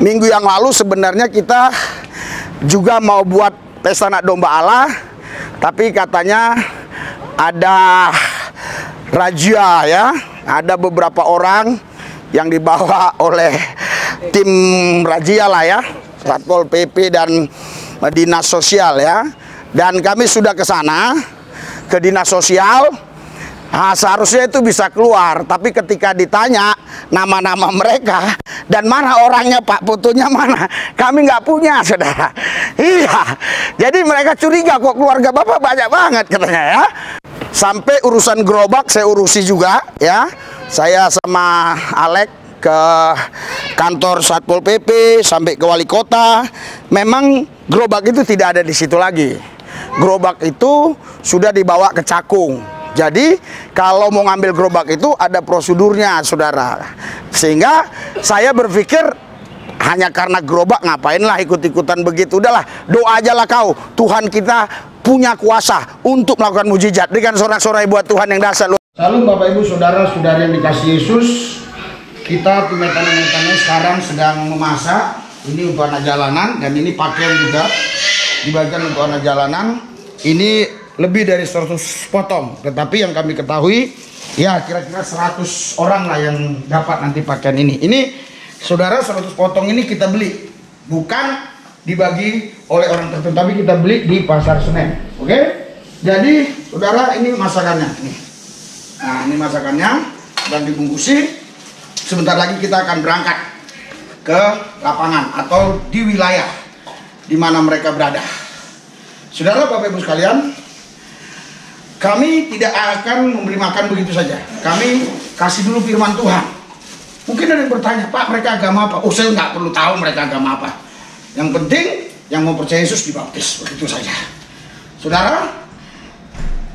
Minggu yang lalu sebenarnya kita juga mau buat pesta anak domba Allah, tapi katanya ada razia ya, ada beberapa orang yang dibawa oleh tim razia lah ya, Satpol PP dan Dinas Sosial ya. Dan kami sudah ke sana, ke Dinas Sosial. Nah, seharusnya itu bisa keluar, tapi ketika ditanya nama-nama mereka dan mana orangnya Pak, fotonya mana, kami nggak punya, saudara. Iya, jadi mereka curiga kok keluarga Bapak banyak banget katanya ya. Sampai urusan gerobak saya urusi juga ya. Saya sama Alek ke kantor Satpol PP sampai ke wali kota. Memang gerobak itu tidak ada di situ lagi. Gerobak itu sudah dibawa ke Cakung. Jadi kalau mau ngambil gerobak itu ada prosedurnya, saudara. Sehingga saya berpikir hanya karena gerobak ngapainlah ikut-ikutan begitu. Udahlah, doa aja lah kau. Tuhan kita punya kuasa untuk melakukan mujizat. Dengan sorak-sorai buat Tuhan yang dahsyat. Salam Bapak Ibu Saudara-saudari yang dikasihi Yesus. Kita tim mekanik sekarang sedang memasak. Ini untuk anak jalanan dan ini pakaian juga dibagikan untuk anak jalanan. Ini lebih dari 100 potong, tetapi yang kami ketahui ya kira-kira 100 orang lah yang dapat nanti pakaian ini. Ini saudara, 100 potong ini kita beli, bukan dibagi oleh orang tertentu, tapi kita beli di Pasar Senen. Oke? Jadi saudara, ini masakannya nih. Nah, ini masakannya dan dibungkusi. Sebentar lagi kita akan berangkat ke lapangan atau di wilayah di mana mereka berada. Saudara, Bapak Ibu sekalian, kami tidak akan memberi makan begitu saja. Kami kasih dulu firman Tuhan. Mungkin ada yang bertanya, Pak, mereka agama apa? Oh, saya nggak perlu tahu mereka agama apa. Yang penting yang mau percaya Yesus dibaptis, begitu saja. Saudara,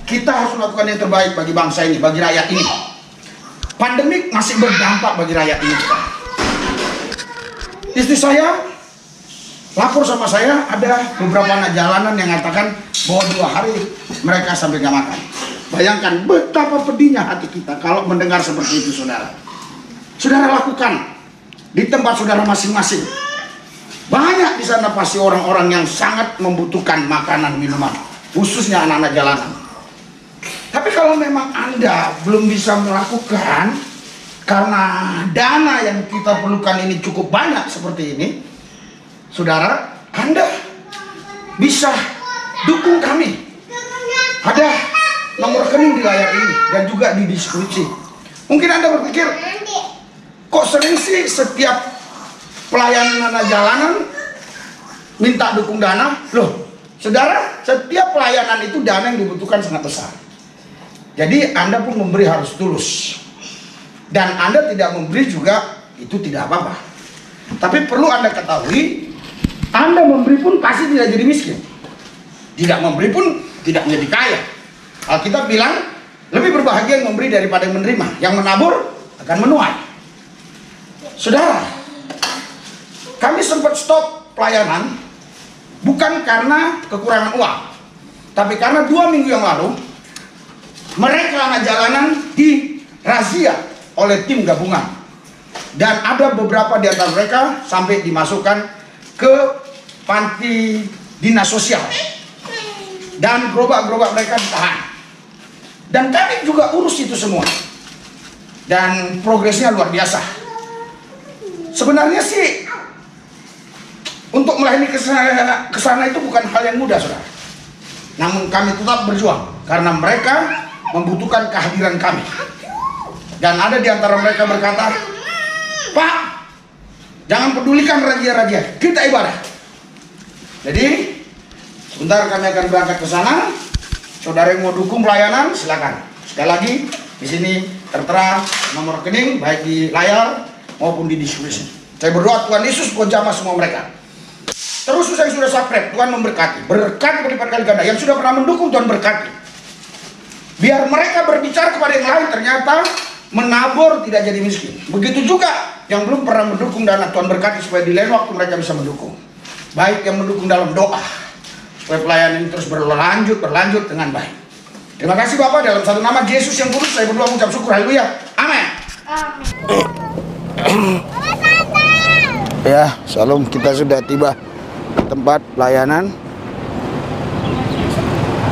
kita harus melakukan yang terbaik bagi bangsa ini, bagi rakyat ini. Pandemik masih berdampak bagi rakyat ini. Istri saya lapor sama saya, ada beberapa anak jalanan yang mengatakan bahwa 2 hari mereka sampai nggak makan. Bayangkan betapa pedihnya hati kita kalau mendengar seperti itu, saudara. Saudara lakukan di tempat saudara masing-masing. Banyak di sana pasti orang-orang yang sangat membutuhkan makanan, minuman, khususnya anak-anak jalanan. Tapi kalau memang Anda belum bisa melakukan karena dana yang kita perlukan ini cukup banyak seperti ini, saudara, Anda bisa dukung kami. Ada nomor rekening di layar ini dan juga di deskripsi. Mungkin Anda berpikir, kok sering sih setiap pelayanan anak jalanan minta dukung dana? Loh, saudara, setiap pelayanan itu dana yang dibutuhkan sangat besar. Jadi Anda pun memberi harus tulus. Dan Anda tidak memberi juga itu tidak apa-apa. Tapi perlu Anda ketahui, Anda memberi pun pasti tidak jadi miskin. Tidak memberi pun tidak menjadi kaya. Alkitab bilang, lebih berbahagia yang memberi daripada yang menerima. Yang menabur akan menuai. Saudara, kami sempat stop pelayanan bukan karena kekurangan uang, tapi karena 2 minggu yang lalu mereka anak jalanan dirazia oleh tim gabungan. Dan ada beberapa di antara mereka sampai dimasukkan ke panti dinas sosial. Dan gerobak-gerobak mereka ditahan. Dan kami juga urus itu semua. Dan progresnya luar biasa. Sebenarnya sih untuk melayani ke sana itu bukan hal yang mudah, saudara. Namun kami tetap berjuang karena mereka membutuhkan kehadiran kami. Dan ada di antara mereka berkata, Pak, jangan pedulikan raja-raja, kita ibadah. Jadi sebentar kami akan berangkat ke sana. Saudara yang mau dukung pelayanan, silakan. Sekali lagi, di sini tertera nomor rekening baik di layar maupun di deskripsi. Saya berdoa Tuhan Yesus jamah semua mereka. Terus saya sudah subscribe, Tuhan memberkati. Berkati berlipat kali ganda. Yang sudah pernah mendukung, Tuhan berkati. Biar mereka berbicara kepada yang lain, ternyata menabur tidak jadi miskin. Begitu juga yang belum pernah mendukung dana, Tuhan berkati supaya di lain waktu mereka bisa mendukung. Baik yang mendukung dalam doa, supaya pelayanan ini terus berlanjut dengan baik. Terima kasih Bapak, dalam satu nama Yesus yang kudus saya berdoa mengucap syukur. Haleluya. Amin. Ya, Shalom, kita sudah tiba di tempat pelayanan.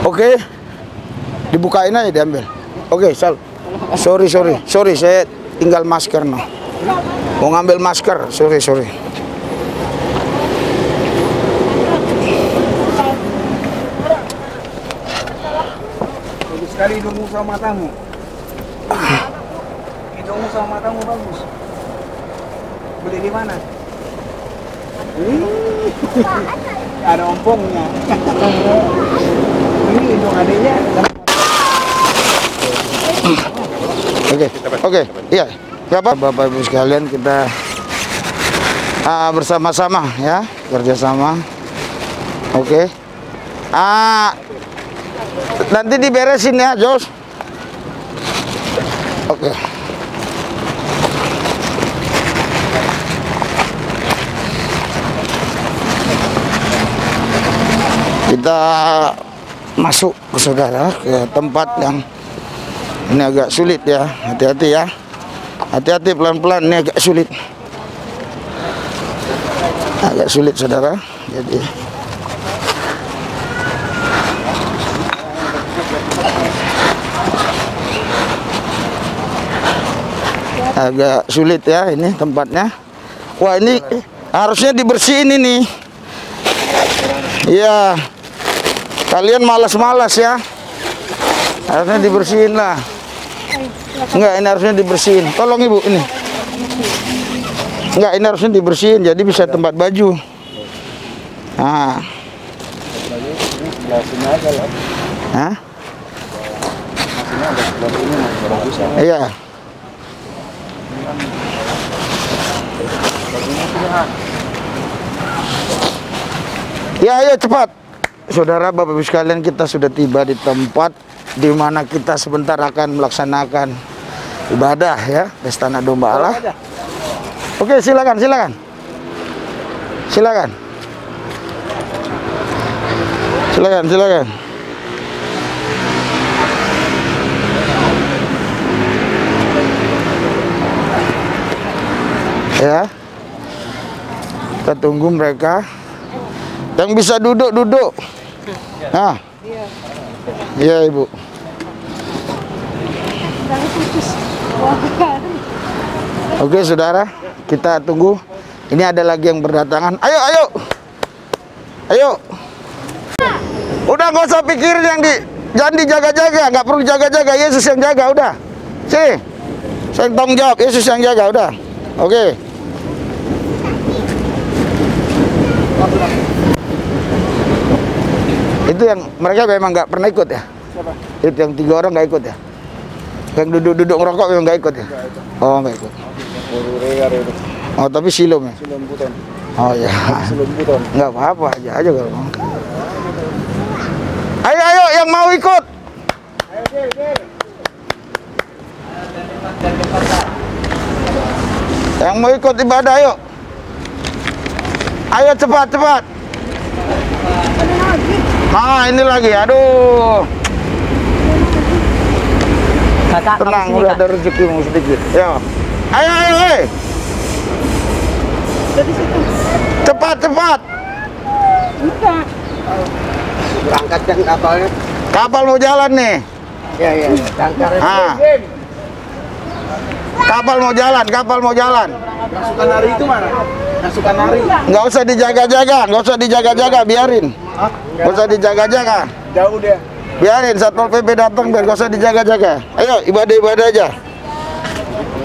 Oke, dibukain aja, diambil. Oke, sorry, saya tinggal masker no. Mau ngambil masker, sorry. Bagus sekali hidungmu sama matamu. Hidungmu sama matamu bagus. Beli di mana? Ada ompongnya. Ini hidung adiknya. Oke, iya. Ya Bapak Ibu sekalian, kita bersama-sama ya, kerjasama. Oke. Nanti diberesin ya, Jos. Oke. Kita masuk ke saudara ke tempat yang ini agak sulit ya, hati-hati ya, hati-hati pelan-pelan, ini agak sulit saudara. Jadi agak sulit ya ini tempatnya. Wah, ini harusnya dibersihin ini. Iya, kalian malas-malas ya, harusnya dibersihin lah. Enggak, ini harusnya dibersihin. Tolong ibu ini. Enggak, ini harusnya dibersihin jadi bisa tempat baju. Nah. Hah? Iya. Ya, ayo cepat. Saudara, Bapak Ibu sekalian, kita sudah tiba di tempat di mana kita sebentar akan melaksanakan ibadah ya, pesta anak domba Allah. Oke, silakan. Ya. Kita tunggu mereka. Yang bisa duduk. Nah. Iya, Ibu. Oke, saudara, kita tunggu. Ini ada lagi yang berdatangan. Ayo. Udah, nggak usah pikirin jangan dijaga-jaga, nggak perlu jaga-jaga. Yesus yang jaga, udah. Saya tanggung jawab, Yesus yang jaga, udah. Oke. Itu yang mereka memang nggak pernah ikut ya? Siapa? Itu yang 3 orang nggak ikut ya? Yang duduk ngerokok memang nggak ikut ya? Oh, nggak ikut. Oh, tapi silum ya? Silum buton. Oh ya. Silum buton. Nggak apa-apa, aja kalau mau. Ayo yang mau ikut. Yang mau ikut ibadah, ayo. Ayo cepat. Nah, ini lagi, aduh. Kakak, tenang, udah ada rezekimu sedikit. Ya. Ayo. Cepat. Berangkatkan kapalnya. Kapal mau jalan nih. Ya. Tangkarnya. Kapal mau jalan. Pasukan hari itu mana? Pasukan hari. Nggak usah dijaga-jaga, biarin. Nggak usah dijaga-jaga. Jauh dia. Biarin Satpol PP datang, biar nggak usah dijaga-jaga. Ayo, ibadah aja.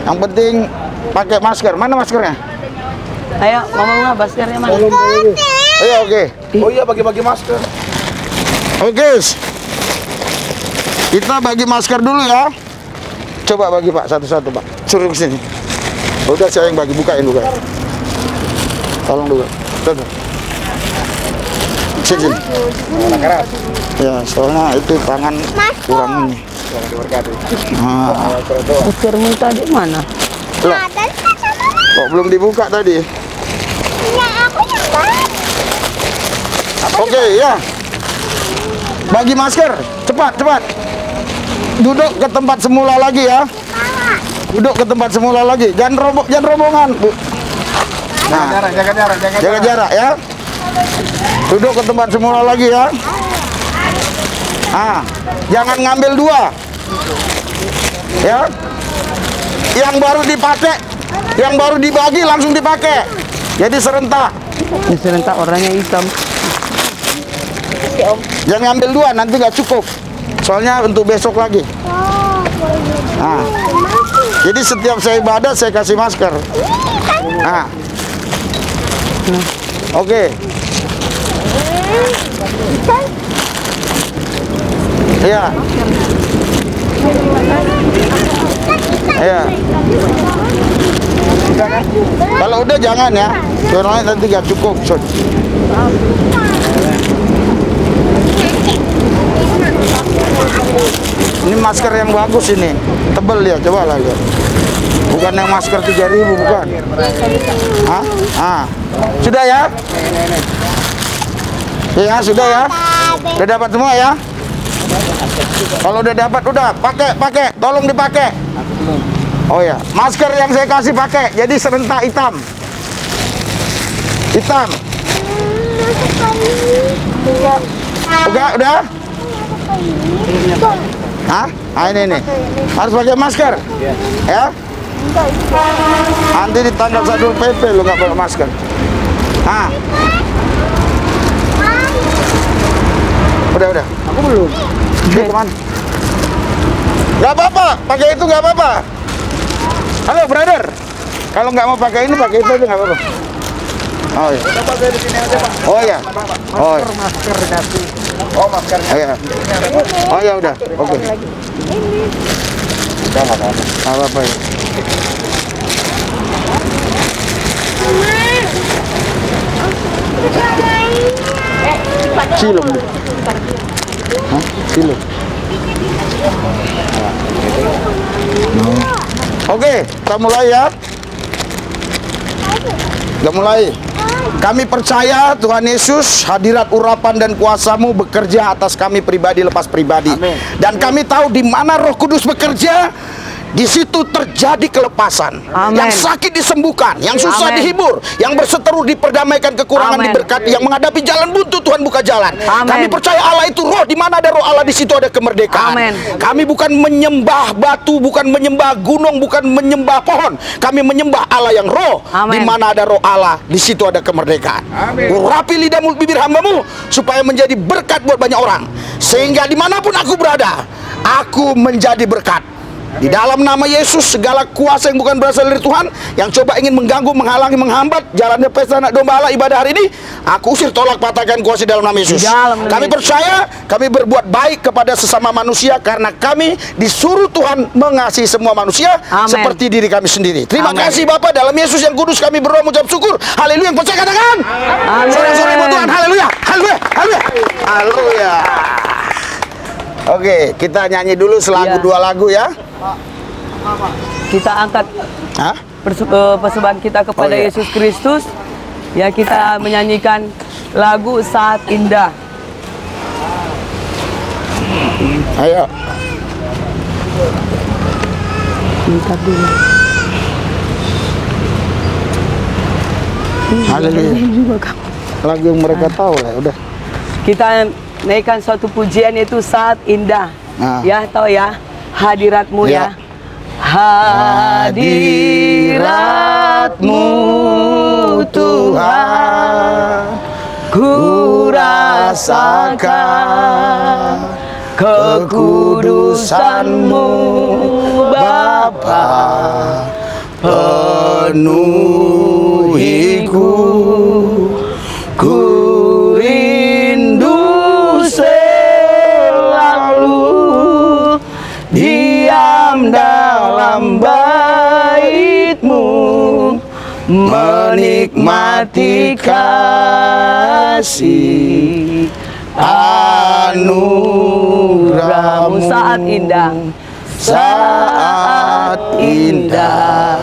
Yang penting pakai masker. Mana maskernya? Ayo, ngomong maskernya mana? Ayo, oke. Oh iya, bagi-bagi masker. Oke. Kita bagi masker dulu ya. Coba bagi Pak, satu-satu Pak. Suruh ke sini. Udah, saya yang bagi, bukain. Tolong dulu. Tuh. Sini. Keras. Ya, soalnya itu tangan kurang ini. Jangan diberkati. Maskermu tadi mana? Lah, kok belum dibuka tadi? Oke, ya. Bagi masker, cepat. Duduk ke tempat semula lagi ya. Jangan rombongan, Bu. Jaga jarak ya. Duduk ke tempat semula lagi ya. Jangan ngambil dua. Ya. Yang baru dipakai, yang baru dibagi langsung dipakai. Jadi serentak. Ini serentak orangnya hitam. Jangan ngambil dua, nanti nggak cukup. Soalnya untuk besok lagi. Jadi setiap saya ibadah saya kasih masker. Oke. Iya. Iya. Kalau udah jangan ya. Soalnya nanti nggak cukup. Ini masker yang bagus ini, tebel ya, coba lah lihat. Bukan yang masker 3.000, bukan. Sudah ya? Ya sudah ya. Udah dapat semua ya? Kalau udah dapat udah pakai, tolong dipakai. Oh ya, masker yang saya kasih pakai, jadi serentak hitam. Hitam. Udah? Ini harus pakai masker ya. Nanti di tanggal 1 PP lu nggak pakai masker. Udah. Aku belum. Teman. Nggak apa-apa, pakai itu nggak apa-apa. Halo brother, kalau nggak mau pakai ini pakai itu aja nggak apa-apa. Oh iya. Oh ya. Oh iya. Masker dikasih. Oh masker. Iya. Oh ya udah. Oke. Udah nggak apa-apa ya. Silum. Silum. Oke, kita mulai ya. Kita mulai. Kami percaya Tuhan Yesus, hadirat urapan dan kuasa-Mu bekerja atas kami pribadi lepas pribadi. Amin. Dan kami tahu di mana Roh Kudus bekerja, di situ terjadi kelepasan. Amen. Yang sakit disembuhkan, yang susah dihibur, yang berseteru diperdamaikan, kekurangan diberkati, yang menghadapi jalan buntu Tuhan buka jalan. Amen. Kami percaya Allah itu roh, di mana ada roh Allah di situ ada kemerdekaan. Amen. Kami bukan menyembah batu, bukan menyembah gunung, bukan menyembah pohon. Kami menyembah Allah yang roh. Di mana ada roh Allah, di situ ada kemerdekaan. Amen. Urapi lidah mulut bibir hamba-Mu supaya menjadi berkat buat banyak orang, sehingga dimanapun aku berada, aku menjadi berkat. Di dalam nama Yesus, segala kuasa yang bukan berasal dari Tuhan, yang coba ingin mengganggu, menghalangi, menghambat jalannya pesta anak domba Allah ibadah hari ini, aku usir, tolak, patahkan kuasa dalam nama Yesus. Kami percaya, kami berbuat baik kepada sesama manusia karena kami disuruh Tuhan mengasihi semua manusia. Amen. Seperti diri kami sendiri. Terima kasih Bapa, dalam Yesus yang kudus kami berdoa mengucap syukur. Haleluya. Yang percaya katakan sore-sore buat Tuhan. Haleluya. Haleluya. Haleluya. Haleluya. Oke, kita nyanyi dulu selagu dua lagu ya. Kita angkat persembahan kita kepada Yesus Kristus. Ya, kita menyanyikan lagu Saat Indah. Ayo. Angkat dulu. Haleluya. Lagu yang mereka tahu lah, udah. Kita naikkan suatu pujian itu Saat Indah. Ya, tahu ya? Hadirat-Mu ya. Hadirat-Mu Tuhan, ku rasakan kekudusan-Mu Bapa, penuhiku, ku rindu selalu diam dalam bait-Mu, menikmati kasih anugerah-Mu. Saat indah, saat indah,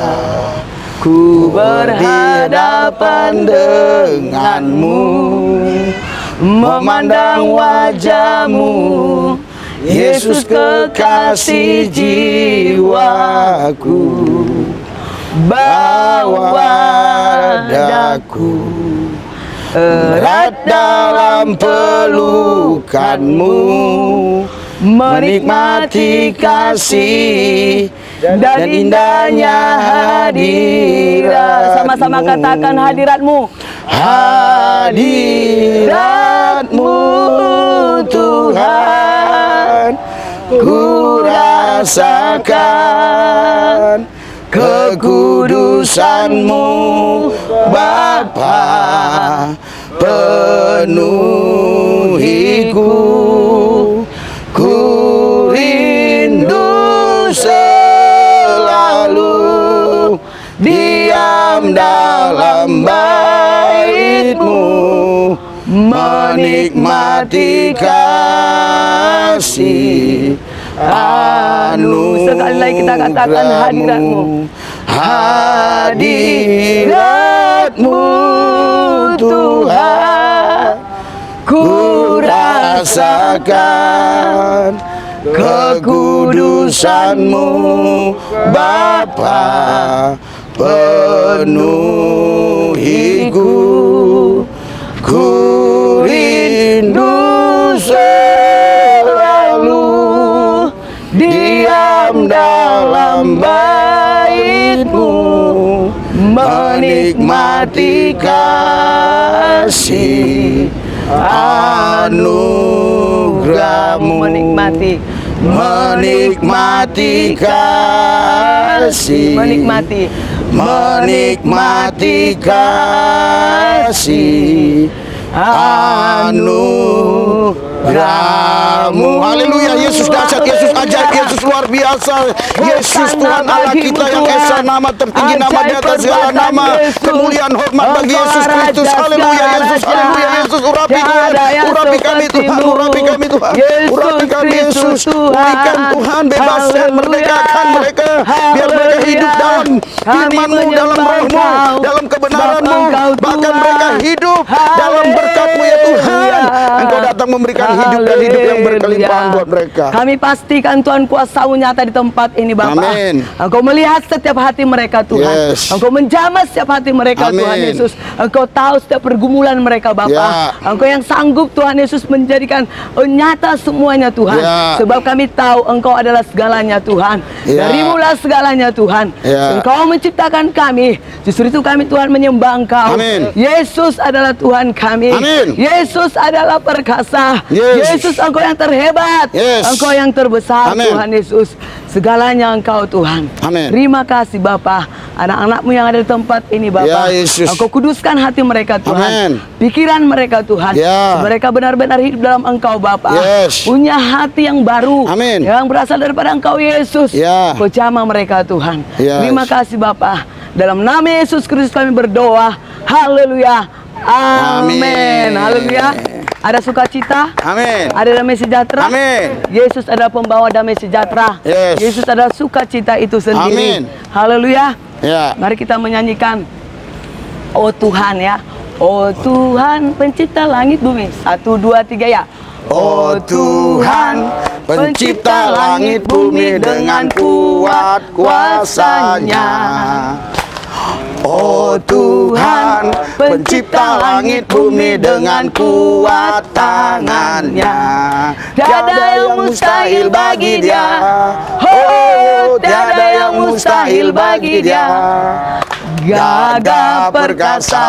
ku berhadapan dengan-Mu, memandang wajah-Mu, Yesus kekasih jiwaku. bawa daku erat dalam pelukanmu, menikmati kasih dan indahnya hadirat. Sama-sama katakan hadiratmu. Hadiratmu Tuhan, ku rasakan kekudusanmu Bapa, penuhiku, ku rindu selalu diam dalam bait-Mu, menikmati kasih sekali lagi kita katakan hadirat-Mu. Hadirat-Mu Tuhan, ku rasakan kekudusan-Mu Bapa, penuhiku, ku rindu selalu diam dalam bait-Mu, menikmati kasih anugerah-Mu, menikmati kasih, menikmati kasih anugerah-Mu. Haleluya. Yesus dahsyat, Yesus ajaib, Yesus luar biasa. Yesus Tuhan Allah kita yang esa, nama tertinggi, nama di atas segala nama. Kemuliaan hormat bagi Yesus Kristus. Haleluya Yesus, haleluya Yesus. Urapi Tuhan, urapi kami Tuhan, urapi kami Tuhan, urapi kami Yesus. Berikan Tuhan, bebaskan, merdekakan mereka, biar mereka hidup dalam firman-Mu, dalam roh-Mu, dalam kebenaran-Mu. Bahkan mereka hidup dalam berkat-Mu ya Tuhan. Engkau datang memberikan hidup dan hidup yang berkelimpahan buat mereka. Kami pastikan Tuhan kuasa-Mu nyata di tempat ini Bapa. Amin. Engkau melihat setiap hati mereka Tuhan. Yes. Engkau menjamah setiap hati mereka. Amin. Tuhan Yesus. Engkau tahu setiap pergumulan mereka Bapa. Ya. Engkau yang sanggup Tuhan Yesus menjadikan nyata semuanya Tuhan. Ya. Sebab kami tahu Engkau adalah segalanya Tuhan. Ya. Darimu-lah segalanya Tuhan. Ya. Engkau menciptakan kami. Justru itu kami Tuhan menyembah Engkau. Amin. Yesus adalah Tuhan kami. Amin. Yesus adalah perkasa. Yes. Yesus Engkau yang terhebat. Yes. Engkau yang terbesar. Amin. Tuhan Yesus. Segalanya Engkau Tuhan. Amin. Terima kasih Bapa. Anak-anak-Mu yang ada di tempat ini Bapa. Ya, Yesus. Engkau kuduskan hati mereka Tuhan. Amin. Pikiran mereka Tuhan. Ya. Mereka benar-benar hidup dalam Engkau Bapa. Yes. Punya hati yang baru. Amin. Yang berasal daripada Engkau Yesus. Ya. Kau jamah mereka Tuhan. Yes. Terima kasih Bapa. Dalam nama Yesus Kristus kami berdoa. Haleluya. Amin. Amin. Haleluya. Ada sukacita. Amin. Ada damai sejahtera. Amin. Yesus adalah pembawa damai sejahtera. Yes. Yesus adalah sukacita itu sendiri. Amin. Haleluya. Ya. Mari kita menyanyikan Oh Tuhan ya. Oh Tuhan pencipta langit bumi. 1, 2, 3 ya. Oh Tuhan, pencipta langit bumi dengan kuat kuasa-Nya. Oh Tuhan, pencipta langit bumi dengan kuat tangan-Nya. Tiada yang mustahil bagi Dia. Oh, tiada yang mustahil bagi Dia. Gagah perkasa,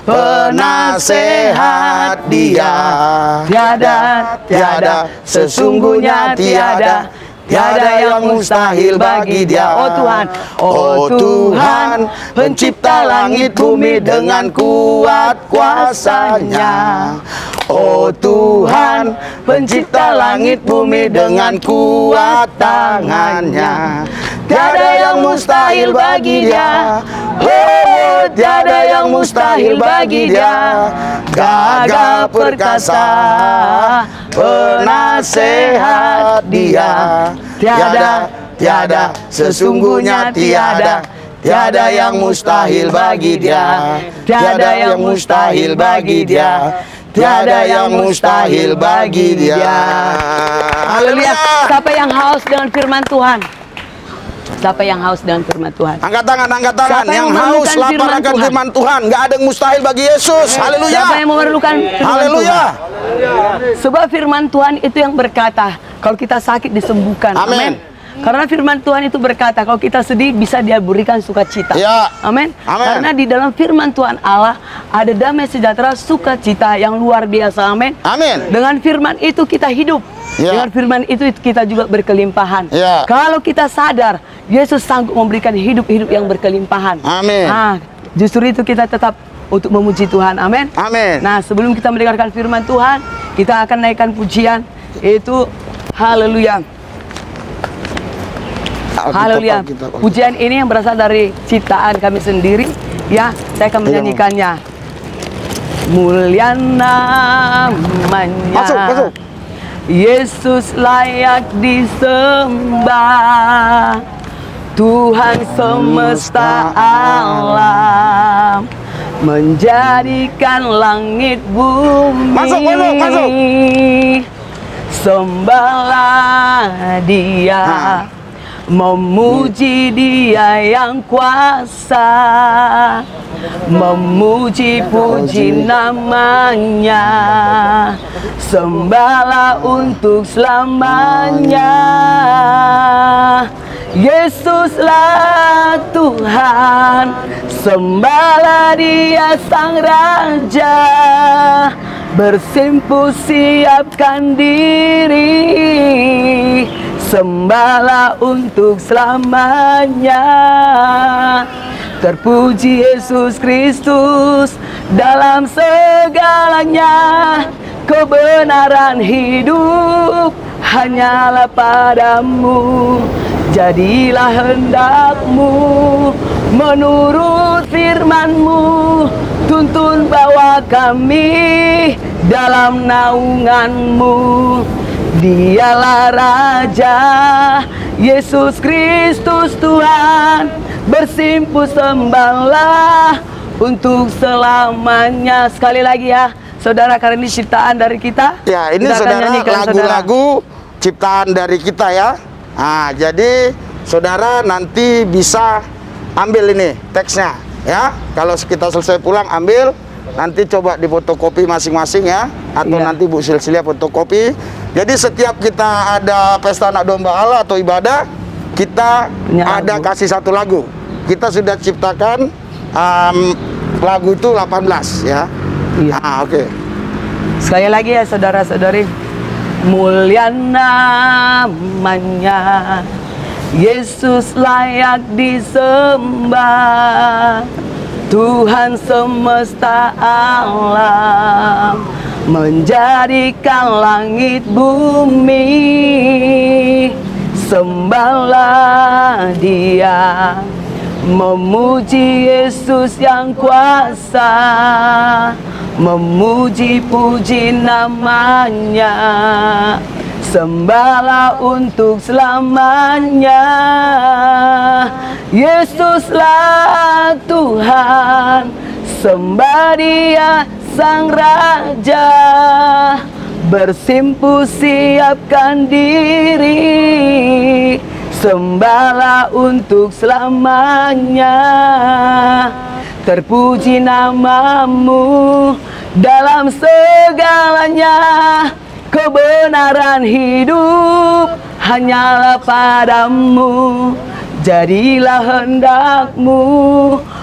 penasehat Dia. Tiada, sesungguhnya tiada yang mustahil bagi Dia. Oh Tuhan, Oh Tuhan, pencipta langit bumi dengan kuat kuasa-Nya. Oh Tuhan, pencipta langit bumi dengan kuat tangan-Nya. Tiada yang mustahil bagi Dia. Oh, tiada yang mustahil bagi Dia. Gagah perkasa, penasehat Dia. Tiada, sesungguhnya tiada yang mustahil bagi Dia. Tiada yang mustahil bagi Dia. Tiada yang mustahil bagi Dia. Haleluya. Siapa yang haus dengan firman Tuhan? Siapa yang haus dengan firman Tuhan? Angkat tangan, angkat tangan. Siapa yang Yang haus memerlukan lapar firman akan Tuhan? firman Tuhan. Nggak ada yang mustahil bagi Yesus. Haleluya. Siapa yang memerlukan firman Haleluya. Tuhan? Sebab firman Tuhan itu yang berkata, kalau kita sakit disembuhkan. Amin. Karena firman Tuhan itu berkata, kalau kita sedih bisa dia berikan sukacita. Ya. Amin. Amin. Karena di dalam firman Tuhan Allah ada damai sejahtera, sukacita yang luar biasa. Amin. Amin. Dengan firman itu kita hidup. Ya. Dengan firman itu kita juga berkelimpahan. Ya. Kalau kita sadar Yesus sanggup memberikan hidup-hidup yang berkelimpahan. Amin. Nah, justru itu kita tetap untuk memuji Tuhan. Amin. Amin. Nah, sebelum kita mendengarkan firman Tuhan, kita akan naikkan pujian, yaitu haleluya. Haleluya. Pujian ini yang berasal dari ciptaan kami sendiri. Ya, saya akan menyanyikannya. Mulia namanya. Masuk. Yesus layak disembah, Tuhan semesta alam, menjadikan langit bumi. Masuk. Sembahlah Dia, memuji Dia yang kuasa, memuji puji namanya, sembahlah untuk selamanya. Yesuslah Tuhan, sembahlah Dia Sang Raja, bersimpuh siapkan diri, sembahlah untuk selamanya. Terpuji Yesus Kristus dalam segalanya, kebenaran hidup hanyalah padamu. Jadilah hendakmu menurut firman-Mu, tuntun bawa kami dalam naungan-Mu. Dialah Raja, Yesus Kristus Tuhan, bersimpuh sembahlah untuk selamanya. Sekali lagi ya, saudara, karena ini ciptaan dari kita. Ya, ini kita akan saudara nyanyikan, lagu-lagu ciptaan dari kita ya. Nah, jadi saudara nanti bisa ambil ini teksnya ya. Kalau kita selesai pulang ambil, nanti coba difotokopi masing-masing ya, atau Iya. nanti Bu Silsilia fotokopi. Jadi setiap kita ada pesta anak domba Allah atau ibadah, kita Punya ada lagu. kasih satu lagu. Kita sudah ciptakan lagu itu 18 ya. Iya. Oke. Sekali lagi ya saudara-saudari, mulia namanya, Yesus layak disembah, Tuhan semesta alam, menjadikan langit bumi. Sembahlah Dia, memuji Yesus yang kuasa, memuji puji namanya, sembahlah untuk selamanya. Yesuslah Tuhan, sembah Dia Sang Raja, bersimpuh siapkan diri, sembahlah untuk selamanya. Terpuji namamu dalam segalanya, kebenaran hidup hanyalah padamu. Jadilah hendakmu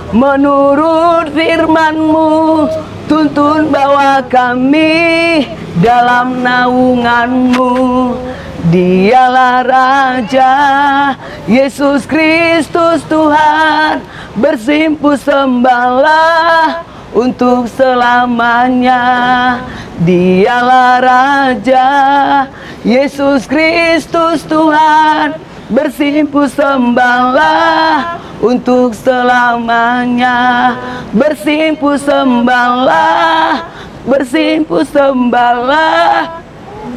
menurut firman-Mu, tuntun bawa kami dalam naungan-Mu. Dialah Raja, Yesus Kristus Tuhan, bersimpuh sembahlah untuk selamanya. Dialah Raja, Yesus Kristus Tuhan, bersimpuh sembahlah untuk selamanya. Bersimpuh sembahlah, bersimpuh sembahlah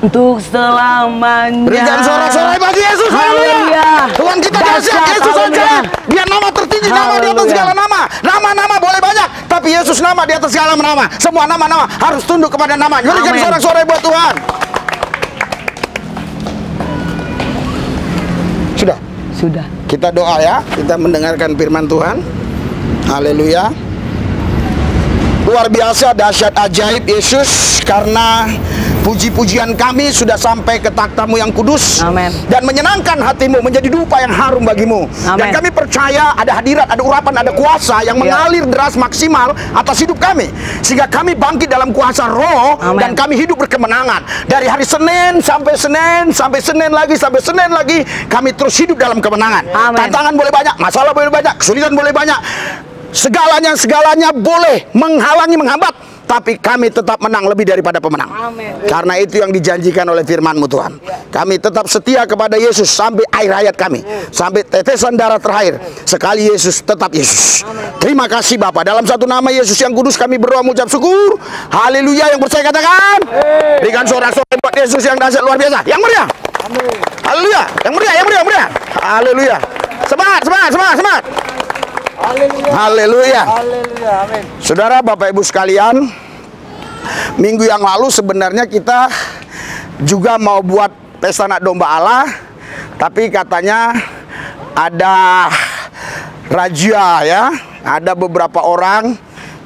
untuk selamanya. Berikan sorak-sorai bagi Yesus. Haleluya. Tuhan kita dahsyat, Yesus saja. Dia nama tertinggi, nama di atas segala nama. Nama-nama boleh banyak, tapi Yesus nama di atas segala nama. Semua nama-nama harus tunduk kepada nama. Berikan Amin. sorak-sorai buat Tuhan. Sudah. Sudah. Kita doa ya, kita mendengarkan firman Tuhan. Haleluya. Luar biasa, dahsyat, ajaib Yesus, karena puji-pujian kami sudah sampai ke takhta-Mu yang kudus. Amin. Dan menyenangkan hati-Mu, menjadi dupa yang harum bagi-Mu. Dan Amin. kami percaya ada hadirat, ada urapan, ada kuasa yang mengalir deras maksimal atas hidup kami, sehingga kami bangkit dalam kuasa roh. Amin. Dan kami hidup berkemenangan. Dari hari Senin sampai Senin, sampai Senin lagi, sampai Senin lagi, kami terus hidup dalam kemenangan. Amin. Tantangan boleh banyak, masalah boleh banyak, kesulitan boleh banyak, segalanya boleh menghalangi, menghambat, tapi kami tetap menang lebih daripada pemenang. Amin. Karena itu yang dijanjikan oleh firman-Mu Tuhan. Kami tetap setia kepada Yesus sampai akhir hayat kami, sampai tetesan darah terakhir. Sekali Yesus, tetap Yesus. Terima kasih Bapa. Dalam satu nama Yesus yang kudus kami berdoa mengucap syukur. Haleluya. Yang percaya katakan. Berikan sorak-sorai buat Yesus yang dahsyat luar biasa. Yang meriah. Haleluya. Yang meriah, yang meriah. Haleluya. Semangat. Haleluya. Saudara, Bapak Ibu sekalian, minggu yang lalu sebenarnya kita juga mau buat pesta anak domba Allah, tapi katanya ada razia ya, ada beberapa orang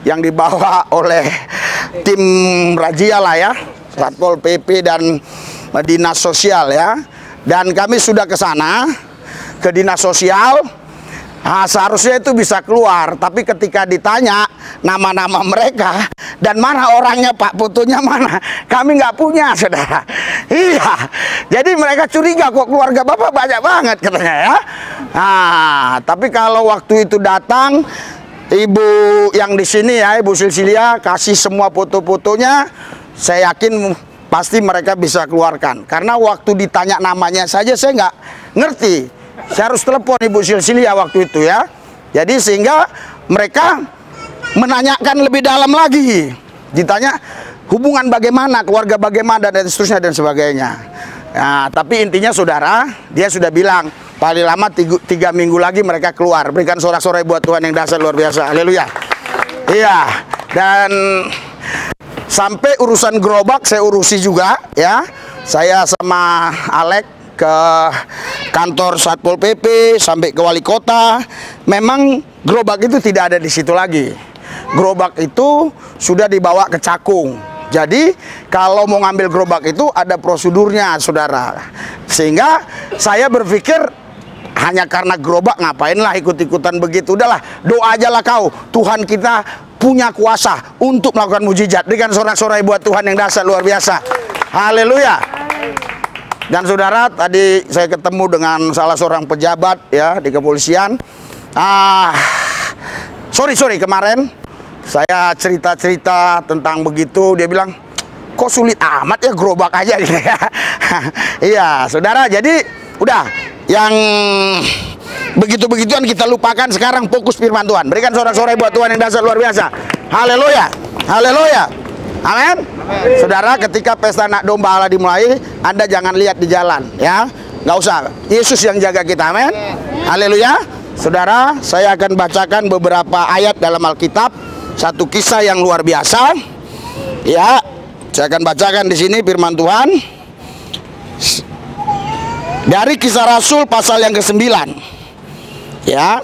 yang dibawa oleh tim razia lah ya, Satpol PP dan Dinas Sosial ya. Dan kami sudah ke sana, ke Dinas Sosial. Seharusnya itu bisa keluar, tapi ketika ditanya nama-nama mereka dan mana orangnya, Pak, fotonya mana, kami nggak punya, saudara. Iya, jadi mereka curiga kok keluarga Bapak banyak banget katanya ya. Tapi kalau waktu itu datang Ibu yang di sini ya, Ibu Silsilia kasih semua foto-fotonya, saya yakin pasti mereka bisa keluarkan. Karena waktu ditanya namanya saja saya nggak ngerti. Saya harus telepon Ibu Silsilia waktu itu ya. Jadi sehingga mereka menanyakan lebih dalam lagi. Ditanya hubungan bagaimana, keluarga bagaimana, dan seterusnya dan sebagainya. Tapi intinya saudara, dia sudah bilang paling lama 3 minggu lagi mereka keluar. Berikan sorak-sorai buat Tuhan yang dahsyat luar biasa. Haleluya. Iya. Dan sampai urusan gerobak saya urusi juga ya. Saya sama Alek ke kantor Satpol PP sampai ke wali kota. Memang gerobak itu tidak ada di situ lagi. Gerobak itu sudah dibawa ke Cakung. Jadi kalau mau ngambil gerobak itu ada prosedurnya, saudara. Sehingga saya berpikir hanya karena gerobak ngapainlah ikut-ikutan begitu. Udahlah, doa aja lah kau. Tuhan kita punya kuasa untuk melakukan mujizat. Berikan sorak-sorai buat Tuhan yang dahsyat luar biasa. Haleluya. Dan saudara, tadi saya ketemu dengan salah seorang pejabat ya di kepolisian. Sorry kemarin saya cerita-cerita tentang begitu, dia bilang kok sulit amat ya, gerobak aja gitu ya. Iya, saudara, jadi udah yang begitu-begituan kita lupakan, sekarang fokus firman Tuhan. Berikan sorak-sorai buat Tuhan yang dahsyat luar biasa. Haleluya. Haleluya. Amin. Saudara, ketika pesta anak domba Allah dimulai, Anda jangan lihat di jalan ya. Nggak usah. Yesus yang jaga kita. Amin. Haleluya. Saudara, saya akan bacakan beberapa ayat dalam Alkitab. Satu kisah yang luar biasa. Ya, saya akan bacakan di sini firman Tuhan. Dari Kisah Rasul pasal yang ke-9. Ya.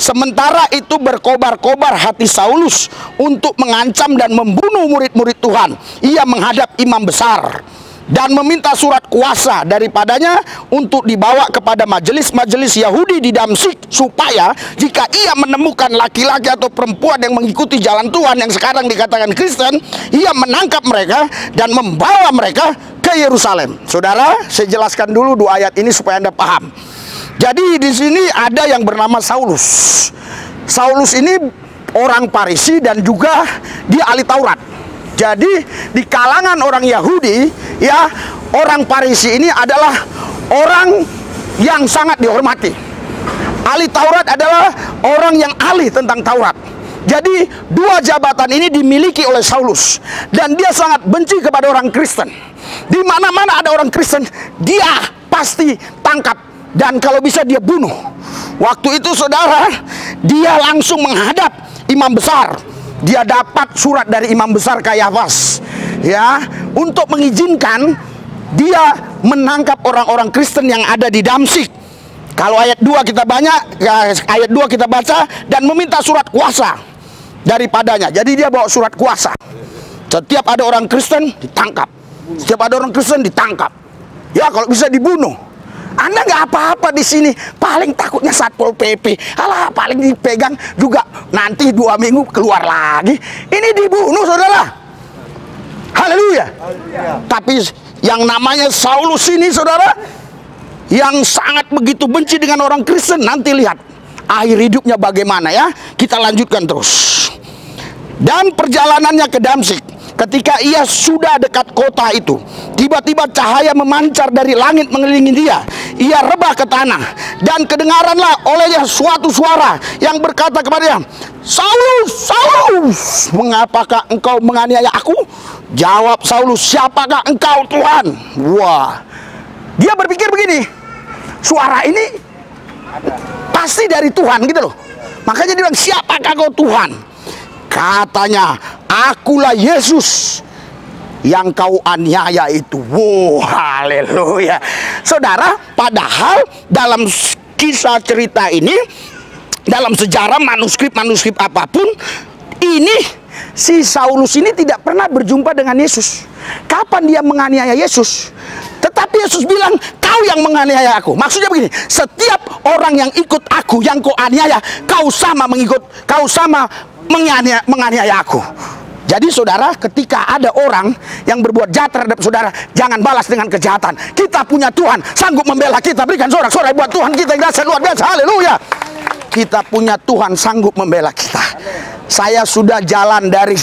Sementara itu berkobar-kobar hati Saulus untuk mengancam dan membunuh murid-murid Tuhan. Ia menghadap imam besar dan meminta surat kuasa daripadanya untuk dibawa kepada majelis-majelis Yahudi di Damsyik, supaya jika ia menemukan laki-laki atau perempuan yang mengikuti jalan Tuhan yang sekarang dikatakan Kristen, ia menangkap mereka dan membawa mereka ke Yerusalem. Saudara, saya jelaskan dulu 2 ayat ini supaya Anda paham. Jadi di sini ada yang bernama Saulus. Saulus ini orang Farisi dan juga dia ahli Taurat. Jadi di kalangan orang Yahudi ya, orang Farisi ini adalah orang yang sangat dihormati. Ahli Taurat adalah orang yang ahli tentang Taurat. Jadi 2 jabatan ini dimiliki oleh Saulus, dan dia sangat benci kepada orang Kristen. Di mana-mana ada orang Kristen, dia pasti tangkap. Dan kalau bisa dia bunuh. Waktu itu saudara, dia langsung menghadap imam besar. Dia dapat surat dari imam besar Kayafas ya, untuk mengizinkan dia menangkap orang-orang Kristen yang ada di Damsyik. Kalau ayat 2 kita ayat 2 kita baca, dan meminta surat kuasa daripadanya. Jadi dia bawa surat kuasa. Setiap ada orang Kristen ditangkap. Setiap ada orang Kristen ditangkap. Ya, kalau bisa dibunuh. Anda nggak apa-apa di sini, paling takutnya Satpol PP. Alah, paling dipegang juga nanti 2 minggu keluar lagi. Ini dibunuh, saudara. Haleluya. Tapi yang namanya Saulus ini, saudara, yang sangat begitu benci dengan orang Kristen, nanti lihat akhir hidupnya bagaimana ya. Kita lanjutkan terus. Dan perjalanannya ke Damsyik, ketika ia sudah dekat kota itu, tiba-tiba cahaya memancar dari langit mengelilingi dia. Ia rebah ke tanah, dan kedengaranlah olehnya suatu suara yang berkata kepadanya, Saulus, Saulus, mengapakah engkau menganiaya aku? Jawab Saulus, siapakah engkau Tuhan? Wah, dia berpikir begini, suara ini pasti dari Tuhan gitu loh. Makanya dia bilang, siapakah kau Tuhan? Katanya, akulah Yesus yang kau aniaya itu. Wow, haleluya. Saudara, padahal dalam kisah cerita ini, dalam sejarah manuskrip apapun, ini si Saulus ini tidak pernah berjumpa dengan Yesus. Kapan dia menganiaya Yesus? Tetapi Yesus bilang, kau yang menganiaya aku. Maksudnya begini, setiap orang yang ikut aku, yang kau aniaya, kau sama menganiaya aku. Jadi saudara, ketika ada orang yang berbuat jahat terhadap saudara, jangan balas dengan kejahatan. Kita punya Tuhan, sanggup membela kita. Berikan sorak-sorai buat Tuhan kita yang dahsyat luar biasa. Haleluya. Kita punya Tuhan sanggup membela kita. Saya sudah jalan dari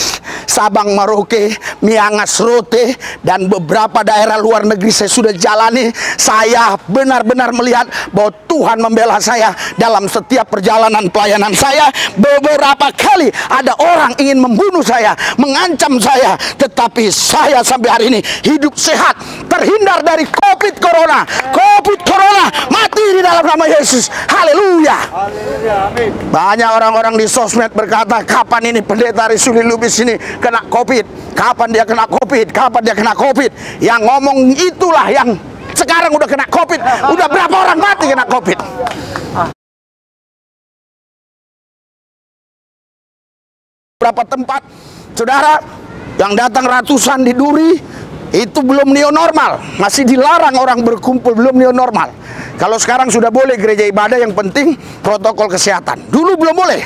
Sabang Merauke, Miangas Rote, dan beberapa daerah luar negeri saya sudah jalani. Saya benar-benar melihat bahwa Tuhan membela saya dalam setiap perjalanan pelayanan saya. Beberapa kali ada orang ingin membunuh saya, mengancam saya, tetapi saya sampai hari ini hidup sehat, terhindar dari COVID Corona. Mati di dalam nama Yesus. Haleluya. Banyak orang-orang di sosmed berkata, kapan ini pendeta Risuli Lubis ini kena COVID? Kapan dia kena COVID? Kapan dia kena COVID? Yang ngomong itulah yang sekarang udah kena COVID. Udah berapa orang mati kena COVID? Berapa tempat, saudara, yang datang ratusan di Duri, itu belum neo normal. Masih dilarang orang berkumpul, belum neo normal. Kalau sekarang sudah boleh gereja ibadah, yang penting protokol kesehatan. Dulu belum boleh.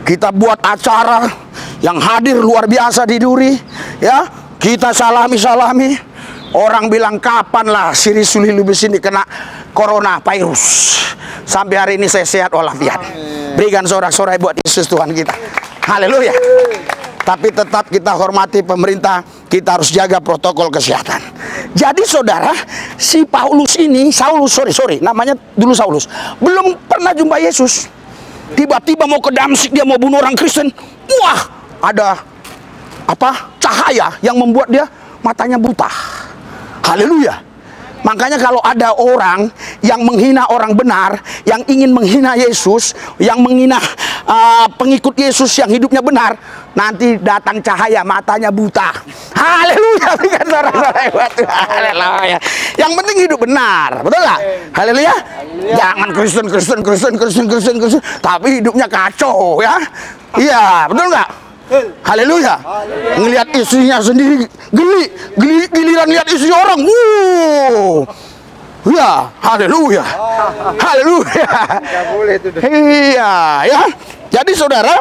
Kita buat acara yang hadir luar biasa di Duri, ya. Kita salami. Orang bilang, kapan lah si Risuli Lubis ini kena corona virus. Sampai hari ini saya sehat walafiat. Berikan sorak-sorai buat Yesus Tuhan kita. Haleluya. Tapi tetap kita hormati pemerintah, kita harus jaga protokol kesehatan. Jadi saudara, si Saulus, namanya dulu Saulus, belum pernah jumpa Yesus. Tiba-tiba mau ke Damsyik, dia mau bunuh orang Kristen. Wah, ada cahaya yang membuat dia matanya buta. Haleluya. Makanya kalau ada orang yang menghina orang benar, yang ingin menghina Yesus, yang menghina pengikut Yesus yang hidupnya benar, nanti datang cahaya, matanya buta. Haleluya. Haleluya. Yang penting hidup benar, betul nggak? Haleluya. Jangan Kristen, tapi hidupnya kacau, ya. Iya, betul nggak? Haleluya. Ngelihat istrinya sendiri giliran lihat istri orang. Ya, haleluya. Haleluya. Iya, ya. Jadi saudara,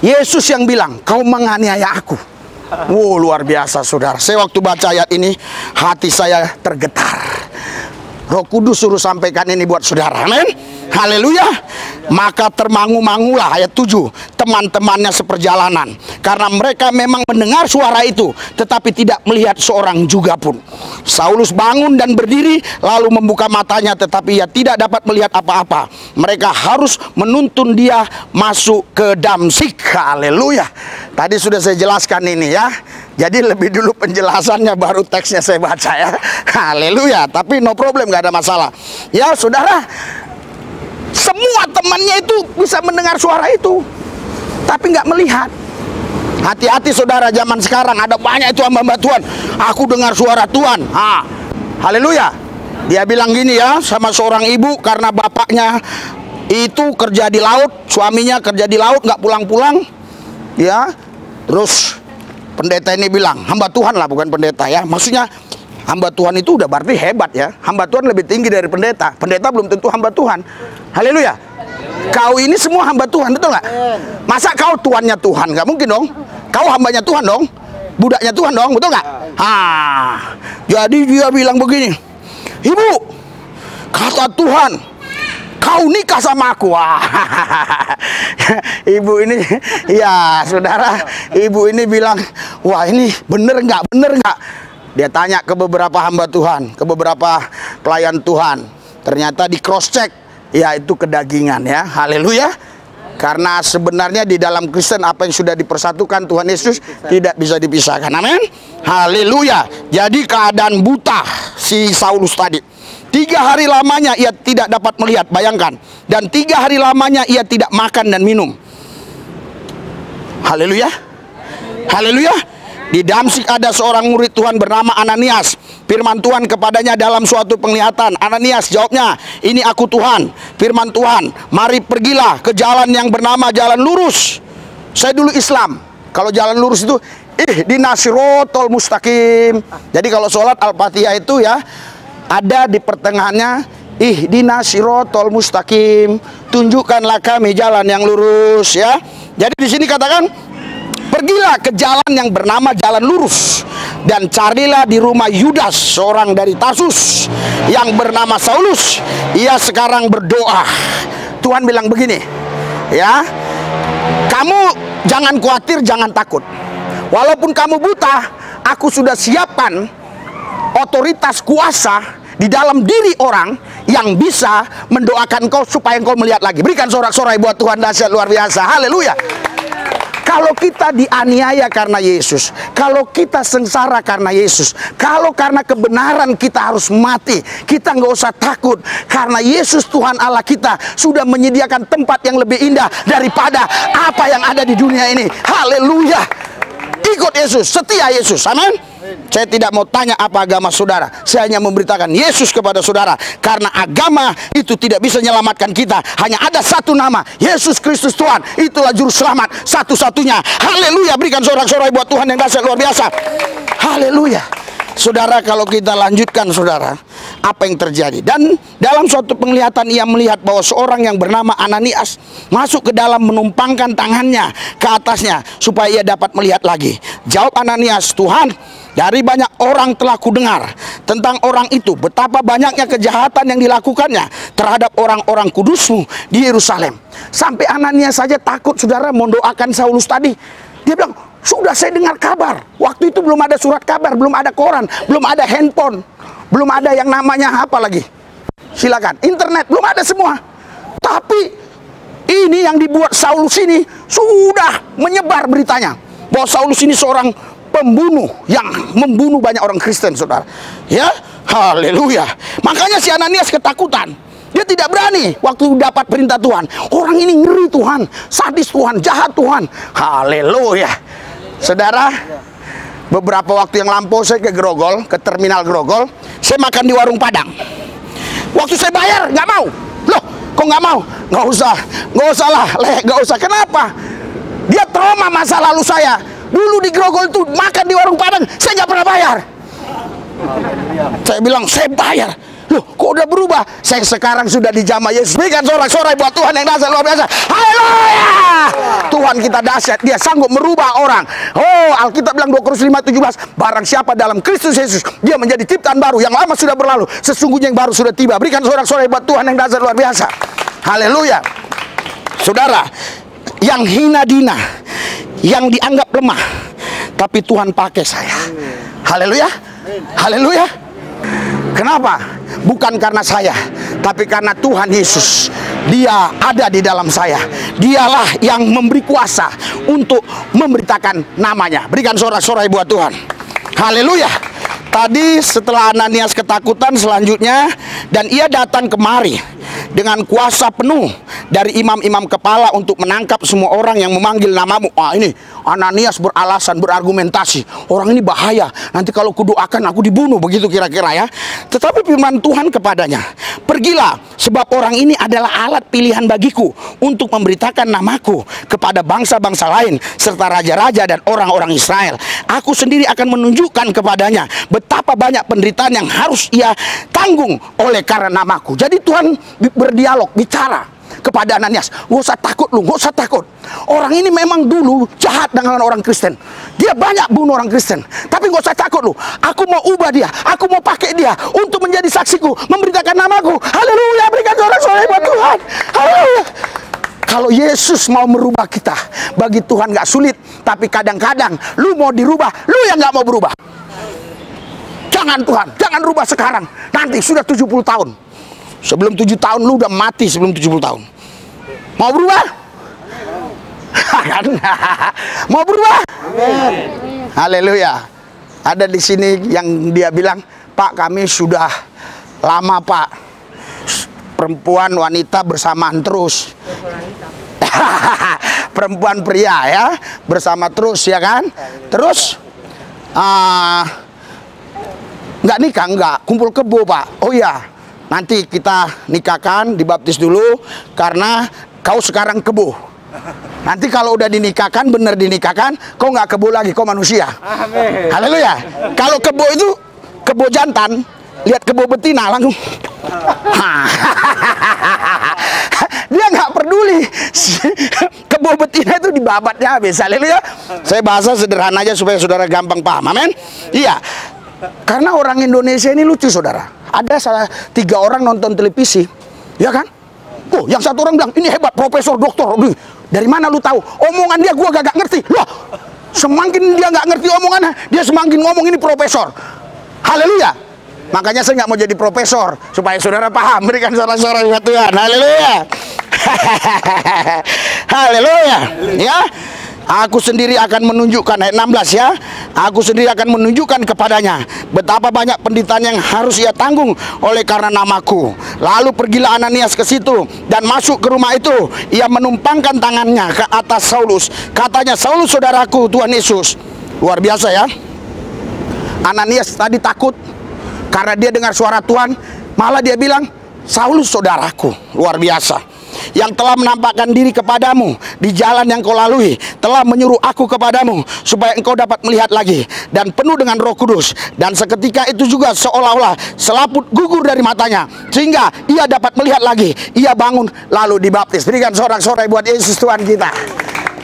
Yesus yang bilang, kau menganiaya aku. Wow, luar biasa saudara. Saya waktu baca ayat ini, hati saya tergetar. Roh Kudus suruh sampaikan ini buat saudara. Amin. Haleluya. Maka termangu-mangulah, ayat 7, teman-temannya seperjalanan, karena mereka memang mendengar suara itu, tetapi tidak melihat seorang juga pun. Saulus bangun dan berdiri, lalu membuka matanya, tetapi ia tidak dapat melihat apa-apa. Mereka harus menuntun dia masuk ke Damsyik. Haleluya. Tadi sudah saya jelaskan ini, ya. Jadi lebih dulu penjelasannya, baru teksnya saya baca, ya. Haleluya. Tapi no problem, gak ada masalah. Ya saudara, semua temannya itu bisa mendengar suara itu, tapi nggak melihat. Hati-hati saudara, zaman sekarang ada banyak itu hamba-hamba Tuhan. Aku dengar suara Tuhan. Haleluya. Dia bilang gini ya sama seorang ibu, karena bapaknya itu kerja di laut, suaminya kerja di laut, nggak pulang-pulang, ya. Terus pendeta ini bilang, hamba Tuhan lah, bukan pendeta ya. Maksudnya hamba Tuhan itu udah berarti hebat ya. Hamba Tuhan lebih tinggi dari pendeta. Pendeta belum tentu hamba Tuhan. Haleluya. Kau ini semua hamba Tuhan, betul nggak? Masa kau tuannya Tuhan? Nggak mungkin dong. Kau hambanya Tuhan dong, budaknya Tuhan dong, betul nggak? Jadi dia bilang begini, ibu, kata Tuhan, kau nikah sama aku. Ibu ini, ya saudara, ibu ini bilang, wah ini bener nggak, bener nggak? Dia tanya ke beberapa hamba Tuhan, ke beberapa pelayan Tuhan. Ternyata di cross check, ya itu kedagingan ya, haleluya. Karena sebenarnya di dalam Kristen apa yang sudah dipersatukan Tuhan Yesus tidak bisa dipisahkan, amin, haleluya. Jadi keadaan buta si Saulus tadi, 3 hari lamanya ia tidak dapat melihat, bayangkan. Dan 3 hari lamanya ia tidak makan dan minum. Haleluya, haleluya. Di Damsyik ada seorang murid Tuhan bernama Ananias. Firman Tuhan kepadanya dalam suatu penglihatan. Ananias, jawabnya, ini aku Tuhan. Firman Tuhan, mari pergilah ke jalan yang bernama jalan lurus. Saya dulu Islam, kalau jalan lurus itu ihdinas siratal mustaqim. Jadi kalau sholat Al-Fatihah itu ya, ada di pertengahannya ihdinas siratal mustaqim, tunjukkanlah kami jalan yang lurus ya. Jadi di sini katakan, pergilah ke jalan yang bernama jalan lurus dan carilah di rumah Yudas, seorang dari Tarsus yang bernama Saulus. Ia sekarang berdoa. Tuhan bilang begini, ya, kamu jangan khawatir, jangan takut. Walaupun kamu buta, aku sudah siapkan otoritas kuasa di dalam diri orang yang bisa mendoakan kau supaya kau melihat lagi. Berikan sorak-sorai buat Tuhan, dahsyat luar biasa. Haleluya. Kalau kita dianiaya karena Yesus, kalau kita sengsara karena Yesus, kalau karena kebenaran kita harus mati, kita nggak usah takut, karena Yesus Tuhan Allah kita sudah menyediakan tempat yang lebih indah daripada apa yang ada di dunia ini. Haleluya. Ikut Yesus, setia Yesus, amin. Saya tidak mau tanya apa agama saudara, saya hanya memberitakan Yesus kepada saudara. Karena agama itu tidak bisa menyelamatkan kita. Hanya ada satu nama, Yesus Kristus Tuhan. Itulah juru selamat satu-satunya. Haleluya. Berikan sorak-sorai buat Tuhan yang dahsyat luar biasa. Haleluya. Saudara, kalau kita lanjutkan saudara, apa yang terjadi? Dan dalam suatu penglihatan ia melihat bahwa seorang yang bernama Ananias masuk ke dalam, menumpangkan tangannya ke atasnya supaya ia dapat melihat lagi. Jawab Ananias, Tuhan, dari banyak orang telah kudengar tentang orang itu, betapa banyaknya kejahatan yang dilakukannya terhadap orang-orang kudusmu di Yerusalem. Sampai Ananias saja takut saudara mendoakan Saulus tadi. Dia bilang, sudah saya dengar kabar. Waktu itu belum ada surat kabar, belum ada koran, belum ada handphone, belum ada yang namanya apa lagi, silakan, internet, belum ada semua. Tapi ini yang dibuat Saulus ini sudah menyebar beritanya bahwa Saulus ini seorang pembunuh yang membunuh banyak orang Kristen, saudara. Ya, haleluya. Makanya si Ananias ketakutan. Dia tidak berani waktu dapat perintah Tuhan. Orang ini ngeri Tuhan, sadis Tuhan, jahat Tuhan. Haleluya. Saudara, beberapa waktu yang lampau saya ke Grogol, ke terminal Grogol. Saya makan di warung Padang. Waktu saya bayar, nggak mau. Loh, kok nggak mau? Nggak usah lah, nggak usah. Kenapa? Dia trauma masa lalu saya. Dulu di Grogol itu makan di warung Padang, saya nggak pernah bayar. Saya bilang, saya bayar. Loh, kok udah berubah? Saya sekarang sudah dijamah Yesus. Berikan sorak-sorai buat Tuhan yang dahsyat luar biasa. Haleluya. Tuhan kita dahsyat, dia sanggup merubah orang. Oh, Alkitab bilang 2 Korintus 5:17, barang siapa dalam Kristus Yesus, dia menjadi ciptaan baru. Yang lama sudah berlalu, sesungguhnya yang baru sudah tiba. Berikan sorak-sorai buat Tuhan yang dahsyat luar biasa. Haleluya. Saudara, yang hina dina, yang dianggap lemah, tapi Tuhan pakai saya. Haleluya. Haleluya. Kenapa? Bukan karena saya, tapi karena Tuhan Yesus. Dia ada di dalam saya. Dialah yang memberi kuasa untuk memberitakan namanya. Berikan sorak-sorai buat Tuhan. Haleluya. Tadi setelah Ananias ketakutan, selanjutnya, dan ia datang kemari dengan kuasa penuh dari imam-imam kepala untuk menangkap semua orang yang memanggil namamu. Ini Ananias beralasan, berargumentasi, orang ini bahaya, nanti kalau kudoakan aku dibunuh, begitu kira-kira ya. Tetapi firman Tuhan kepadanya, pergilah, sebab orang ini adalah alat pilihan bagiku untuk memberitakan namaku kepada bangsa-bangsa lain serta raja-raja dan orang-orang Israel. Aku sendiri akan menunjukkan kepadanya betapa banyak penderitaan yang harus ia tanggung oleh karena namaku. Jadi Tuhan berdialog, bicara kepada Ananias, gak usah takut lu, gak usah takut. Orang ini memang dulu jahat dengan orang Kristen, dia banyak bunuh orang Kristen, tapi gak usah takut lu. Aku mau ubah dia, aku mau pakai dia untuk menjadi saksiku, memberitakan namaku. Haleluya, berikan sorak-sorai buat Tuhan. Haleluya. Kalau Yesus mau merubah kita, bagi Tuhan gak sulit. Tapi kadang-kadang lu mau dirubah, lu yang gak mau berubah. Jangan Tuhan, jangan rubah sekarang, nanti sudah 70 tahun. Sebelum 7 tahun lu udah mati, sebelum 70 tahun. Mau berubah? Mau berubah? Amin. Haleluya. Ada di sini yang dia bilang, Pak, kami sudah lama Pak, perempuan wanita bersamaan terus. Perempuan pria ya, bersama terus ya kan. Terus nggak nikah, nggak kumpul kebo Pak. Oh iya, nanti kita nikahkan, dibaptis dulu, karena kau sekarang kebo. Nanti kalau udah dinikahkan, bener dinikahkan, kau nggak kebo lagi, kau manusia. Amin. Haleluya. Kalau kebo itu kebo jantan, lihat kebo betina langsung. Dia nggak peduli. Kebo betina itu dibabatnya habis. Haleluya. Saya bahasa sederhana aja supaya saudara gampang paham. Amin. Iya. Karena orang Indonesia ini lucu saudara. Ada salah 3 orang nonton televisi, ya kan? Oh, yang satu orang bilang ini hebat, profesor, doktor. Dari mana lu tahu? Omongan dia gua gak ngerti. Loh, semakin dia nggak ngerti omongannya, dia semakin ngomong ini profesor. Haleluya. Makanya saya nggak mau jadi profesor, supaya saudara paham. Berikan sorak-sorai buat Tuhan. Haleluya. Haleluya. Ya. Aku sendiri akan menunjukkan, ayat 16 ya. Aku sendiri akan menunjukkan kepadanya betapa banyak penderitaan yang harus ia tanggung oleh karena namaku. Lalu pergilah Ananias ke situ dan masuk ke rumah itu. Ia menumpangkan tangannya ke atas Saulus. Katanya, Saulus saudaraku Tuhan Yesus. Luar biasa ya. Ananias tadi takut karena dia dengar suara Tuhan. Malah dia bilang, Saulus saudaraku. Luar biasa. Yang telah menampakkan diri kepadamu di jalan yang kau lalui, telah menyuruh aku kepadamu supaya engkau dapat melihat lagi dan penuh dengan Roh Kudus. Dan seketika itu juga seolah-olah selaput gugur dari matanya, sehingga ia dapat melihat lagi. Ia bangun lalu dibaptis. Berikan sorak-sorai buat Yesus Tuhan kita.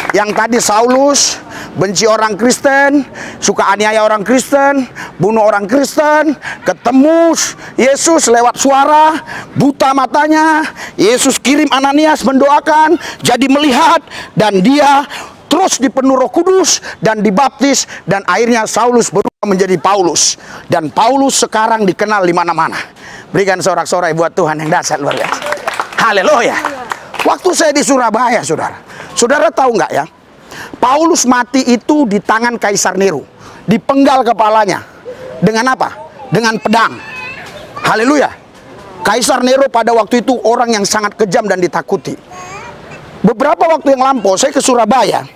Yang tadi Saulus benci orang Kristen, suka aniaya orang Kristen, bunuh orang Kristen, ketemu Yesus lewat suara, buta matanya. Yesus kirim Ananias mendoakan, jadi melihat, dan dia terus dipenuhi Roh Kudus dan dibaptis, dan akhirnya Saulus berubah menjadi Paulus. Dan Paulus sekarang dikenal di mana-mana. Berikan sorak-sorai buat Tuhan yang dahsyat luar biasa. Haleluya. Waktu saya di Surabaya, saudara tahu nggak ya? Paulus mati itu di tangan Kaisar Nero, dipenggal kepalanya. Dengan apa? Dengan pedang. Haleluya. Kaisar Nero pada waktu itu orang yang sangat kejam dan ditakuti. Beberapa waktu yang lampau saya ke Surabaya,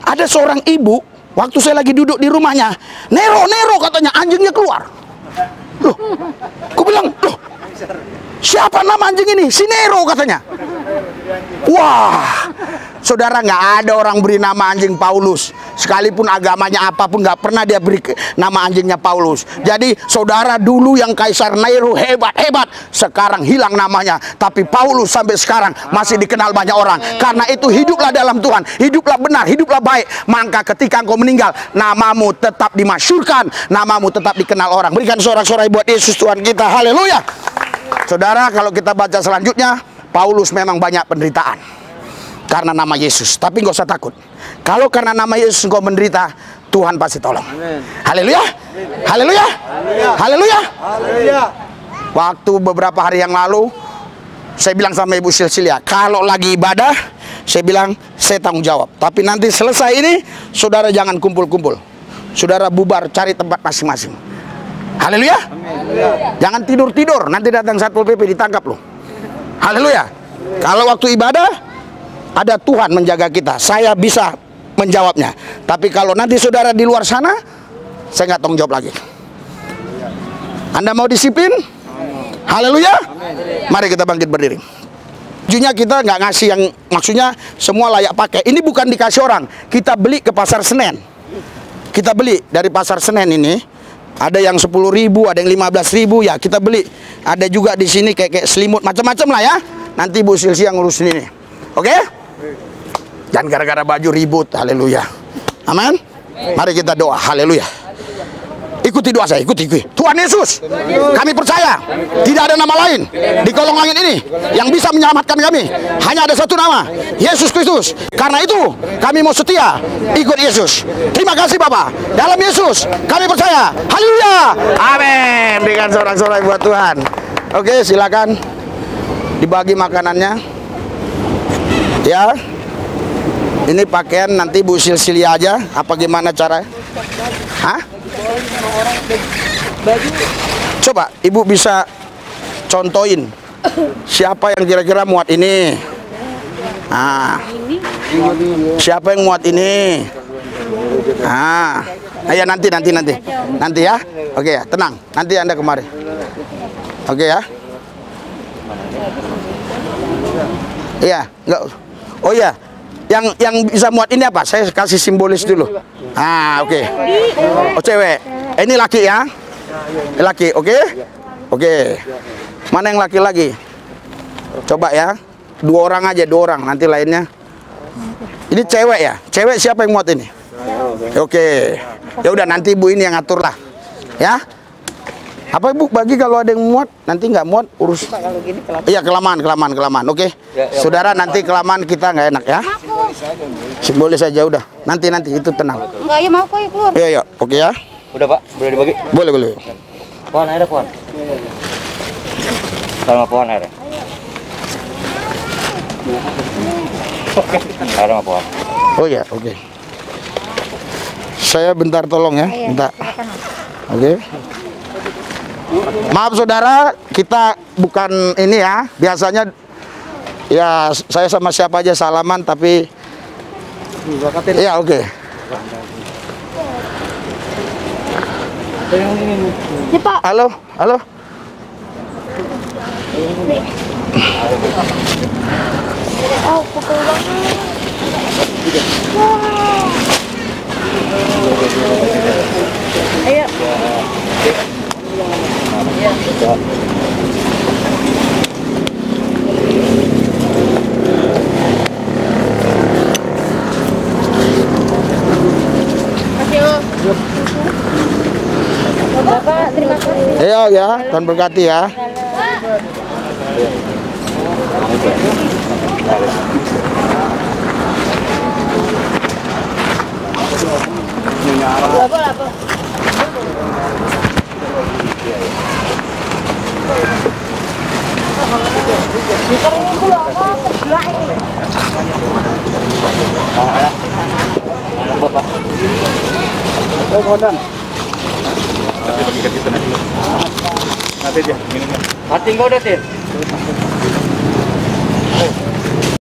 ada seorang ibu, waktu saya lagi duduk di rumahnya, Nero katanya, anjingnya keluar. Loh, aku bilang, loh, siapa nama anjing ini? Si Nero katanya. Wah, saudara, nggak ada orang beri nama anjing Paulus. Sekalipun agamanya apapun, nggak pernah dia beri nama anjingnya Paulus. Jadi saudara, dulu yang Kaisar Nero hebat, sekarang hilang namanya. Tapi Paulus sampai sekarang masih dikenal banyak orang. Karena itu hiduplah dalam Tuhan, hiduplah benar, hiduplah baik. Maka ketika engkau meninggal, namamu tetap dimasyhurkan, namamu tetap dikenal orang. Berikan sorak-sorai buat Yesus Tuhan kita. Haleluya. Saudara, kalau kita baca selanjutnya, Paulus memang banyak penderitaan karena nama Yesus. Tapi nggak usah takut. Kalau karena nama Yesus engkau menderita, Tuhan pasti tolong. Haleluya. Haleluya. Haleluya. Haleluya. Waktu beberapa hari yang lalu, saya bilang sama Ibu Silsilia, kalau lagi ibadah, saya bilang, saya tanggung jawab. Tapi nanti selesai ini, saudara jangan kumpul-kumpul. Saudara bubar, cari tempat masing-masing. Haleluya. Jangan tidur-tidur, nanti datang Satpol PP ditangkap loh. Haleluya. Kalau waktu ibadah ada Tuhan menjaga kita, saya bisa menjawabnya. Tapi kalau nanti saudara di luar sana, saya nggak tanggung jawab lagi. Anda mau disiplin? Haleluya. Mari kita bangkit berdiri. Bajunya kita nggak ngasih yang maksudnya semua layak pakai. Ini bukan dikasih orang, kita beli ke pasar Senen. Kita beli dari pasar Senen ini. Ada yang 10.000, ada yang 15.000 ya kita beli. Ada juga di sini kayak selimut macam-macam lah ya. Nanti Bu Silsi yang ngurusin ini. Oke? Jangan gara-gara baju ribut. Haleluya. Amin. Mari kita doa. Haleluya. Ikuti doa saya, ikuti. Tuhan Yesus, kami percaya tidak ada nama lain di kolong langit ini yang bisa menyelamatkan kami. Hanya ada satu nama, Yesus Kristus. Karena itu kami mau setia ikut Yesus. Terima kasih Bapak. Dalam Yesus kami percaya. Haleluya. Amin. Berikan sorak-sorai buat Tuhan. Oke, silakan dibagi makanannya. Ya. Ini pakaian nanti Bu Silsilia aja. Apa gimana cara? Hah? Coba Ibu bisa contohin siapa yang kira-kira muat ini. Siapa yang muat ini? Ya nanti ya. Oke ya, tenang. Nanti Anda kemari. Oke ya. Iya, enggak. Oh iya. Yang bisa muat ini apa? Saya kasih simbolis dulu. Oke. Oh, cewek. Ini laki ya? Laki, oke? Oke. Mana yang laki lagi? Coba ya. 2 orang aja, 2 orang. Nanti lainnya. Ini cewek ya? Cewek siapa yang muat ini? Oke. Ya udah nanti Ibu ini yang ngatur lah. Ya? Apa Ibu bagi kalau ada yang muat, nanti nggak muat urus. Iya kelamaan. Oke. Saudara nanti kelamaan kita nggak enak ya. Simbolis saja udah. Nanti itu tenang. Enggak ya mau kok ya keluar. Iya. Oke ya. Udah Pak, boleh dibagi? Boleh. Pohon air, pohon. Sama pohon air. Air sama pohon. Oh ya, oke. Saya bentar tolong ya. Bentar. Oke. Maaf saudara, kita bukan ini ya. Biasanya ya saya sama siapa aja salaman tapi iya oke. Ini Pak. Halo. Oh, pukul banget. Ayo. Bapak, terima kasih. Iya ya, Tuhan berkati ya. Hati enggak udah, Tin?